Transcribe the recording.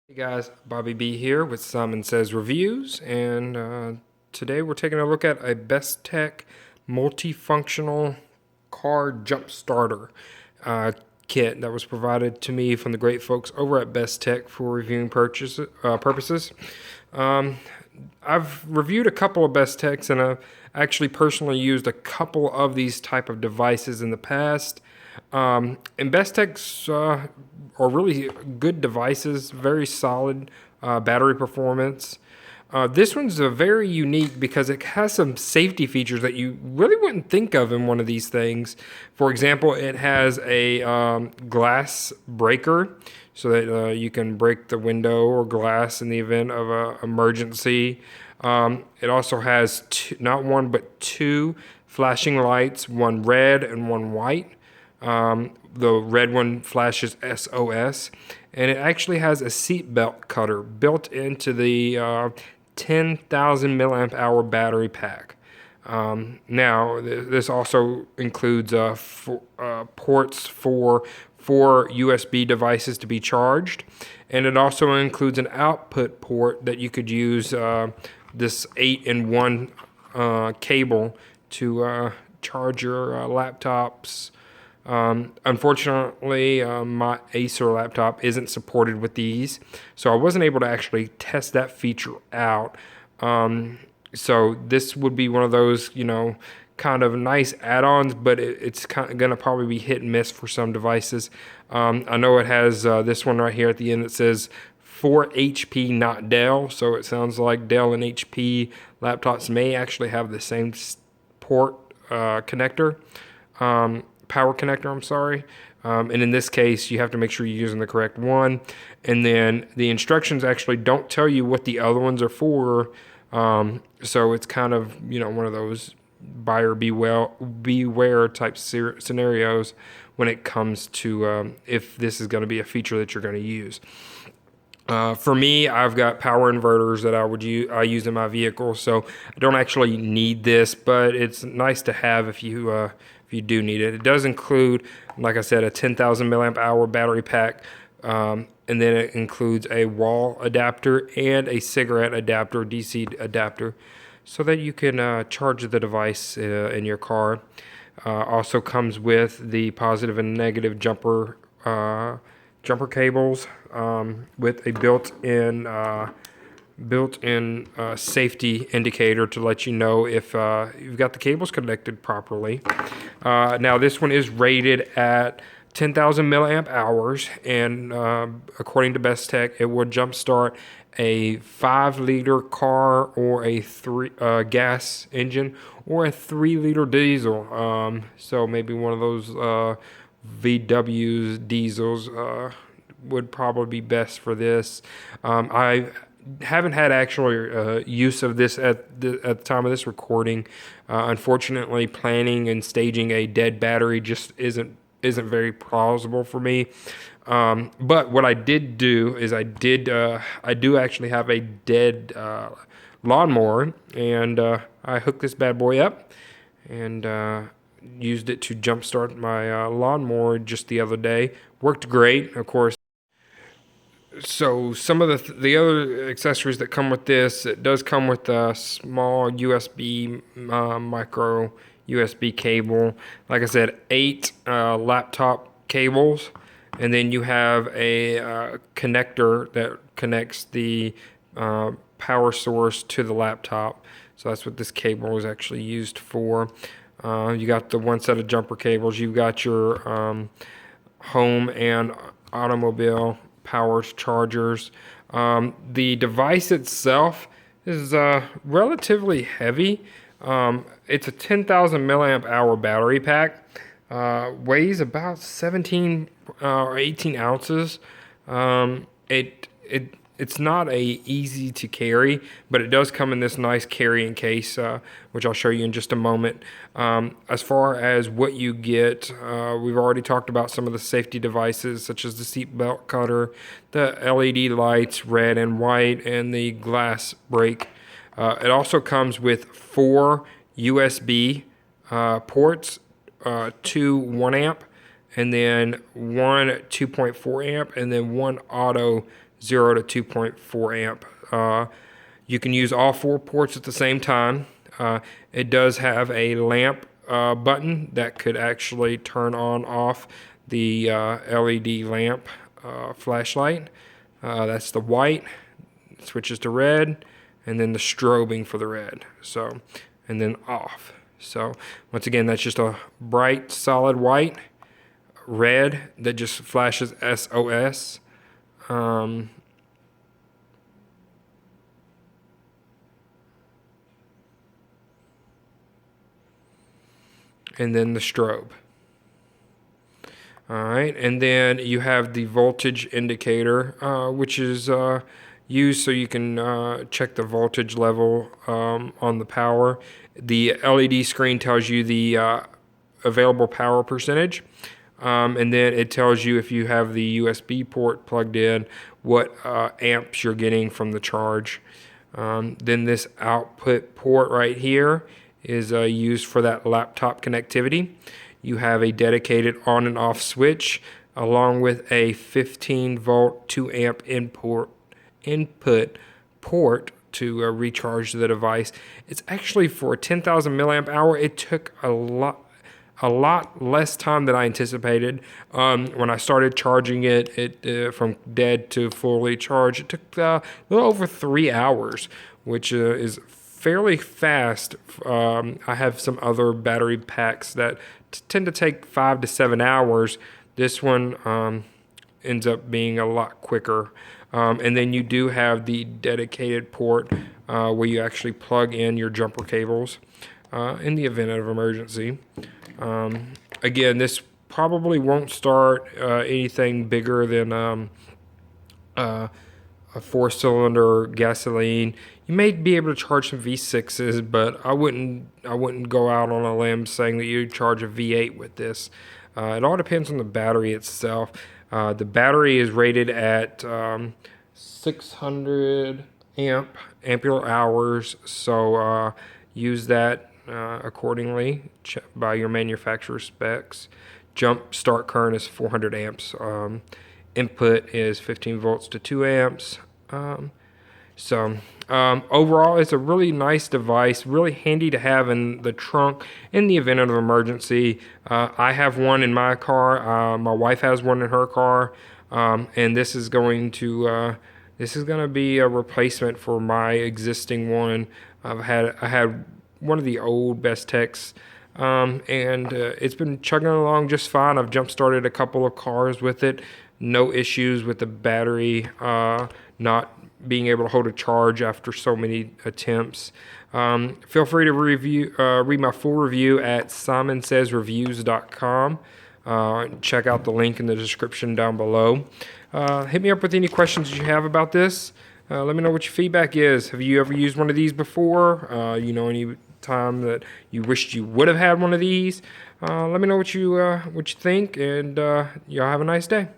Hey guys, Bobby B here with Simon Says Reviews, and today we're taking a look at a BESTek multifunctional car jump starter kit that was provided to me from the great folks over at BESTek for reviewing purposes. Um, I've reviewed a couple of BESTeks, and I've actually personally used a couple of these type of devices in the past. And BESTek's are really good devices, very solid battery performance. This one's very unique because it has some safety features that you really wouldn't think of in one of these things. For example, it has a glass breaker so that you can break the window or glass in the event of an emergency. It also has not one but two flashing lights, one red and one white. The red one flashes SOS, and it actually has a seatbelt cutter built into the 10,000 milliamp hour battery pack. Now, this also includes ports for 4 USB devices to be charged, and it also includes an output port that you could use this 8-in-1 cable to charge your laptops. Unfortunately, my Acer laptop isn't supported with these, so I wasn't able to actually test that feature out. So this would be one of those, kind of nice add-ons, but it's kind of going to probably be hit and miss for some devices. I know it has this one right here at the end that says for HP, not Dell, so it sounds like Dell and HP laptops may actually have the same port connector. Power connector, I'm sorry. And in this case, you have to make sure you're using the correct one. And then the instructions actually don't tell you what the other ones are for. So it's kind of, one of those buyer beware type scenarios when it comes to if this is going to be a feature that you're going to use. For me, I've got power inverters that I use in my vehicle, so I don't actually need this, but it's nice to have if you do need it. It does include, like I said, a 10,000 milliamp hour battery pack, and then it includes a wall adapter and a cigarette adapter, DC adapter, so that you can charge the device in your car. Also comes with the positive and negative jumper cables with a built-in safety indicator to let you know if you've got the cables connected properly. Now this one is rated at 10,000 milliamp hours, and according to BESTek, it will jumpstart a 5-liter car or a gas engine or a 3-liter diesel. So maybe one of those VW's diesels would probably be best for this. I haven't had actual use of this at the time of this recording. Unfortunately, planning and staging a dead battery just isn't very plausible for me. But what I did do is I do actually have a dead lawnmower, and I hooked this bad boy up and used it to jumpstart my lawnmower just the other day. Worked great, of course. So some of the other accessories that come with this, it does come with a small USB micro USB cable. Like I said, 8 laptop cables, and then you have a connector that connects the power source to the laptop. So that's what this cable is actually used for. You got the one set of jumper cables. You've got your home and automobile power chargers. The device itself is relatively heavy. It's a 10,000 milliamp hour battery pack. Weighs about 17 or 18 ounces. It's not easy to carry, but it does come in this nice carrying case, which I'll show you in just a moment. As far as what you get, we've already talked about some of the safety devices, such as the seatbelt cutter, the LED lights, red and white, and the glass break. It also comes with 4 USB ports, 2 1 amp, and then one 2.4 amp, and then one auto 0 to 2.4 amp. You can use all 4 ports at the same time. It does have a lamp button that could actually turn on off the LED lamp flashlight. That's the white, it switches to red, and then the strobing for the red. So, and then off. So once again, that's just a bright solid white, red that just flashes SOS. And then the strobe. All right, and then you have the voltage indicator, which is used so you can check the voltage level on the power. The LED screen tells you the available power percentage, and then it tells you if you have the USB port plugged in, what amps you're getting from the charge. Then this output port right here is used for that laptop connectivity. You have a dedicated on and off switch along with a 15 volt 2 amp input port to recharge the device. It's actually for 10,000 milliamp hour. It took a lot less time than I anticipated. When I started charging it, from dead to fully charged, it took a little over 3 hours, which is fairly fast. I have some other battery packs that tend to take 5 to 7 hours. This one ends up being a lot quicker. And then you do have the dedicated port where you actually plug in your jumper cables in the event of emergency. Again, this probably won't start anything bigger than a 4-cylinder gasoline. You may be able to charge some V6s, but I wouldn't go out on a limb saying that you charge a V8 with this. It all depends on the battery itself. The battery is rated at 600 ampere hours, so use that accordingly by your manufacturer specs. Jump start current is 400 amps. Input is 15 volts to 2 amps. Overall, it's a really nice device, really handy to have in the trunk in the event of an emergency. I have one in my car. My wife has one in her car, and this is going to be a replacement for my existing one. I had one of the old BESTeks, and it's been chugging along just fine. I've jump started a couple of cars with it. No issues with the battery not being able to hold a charge after so many attempts. Feel free to read my full review at simonsaysreviews.com. Check out the link in the description down below. Hit me up with any questions you have about this. Let me know what your feedback is. Have you ever used one of these before? Any time that you wished you would have had one of these? Let me know what you think, and y'all have a nice day.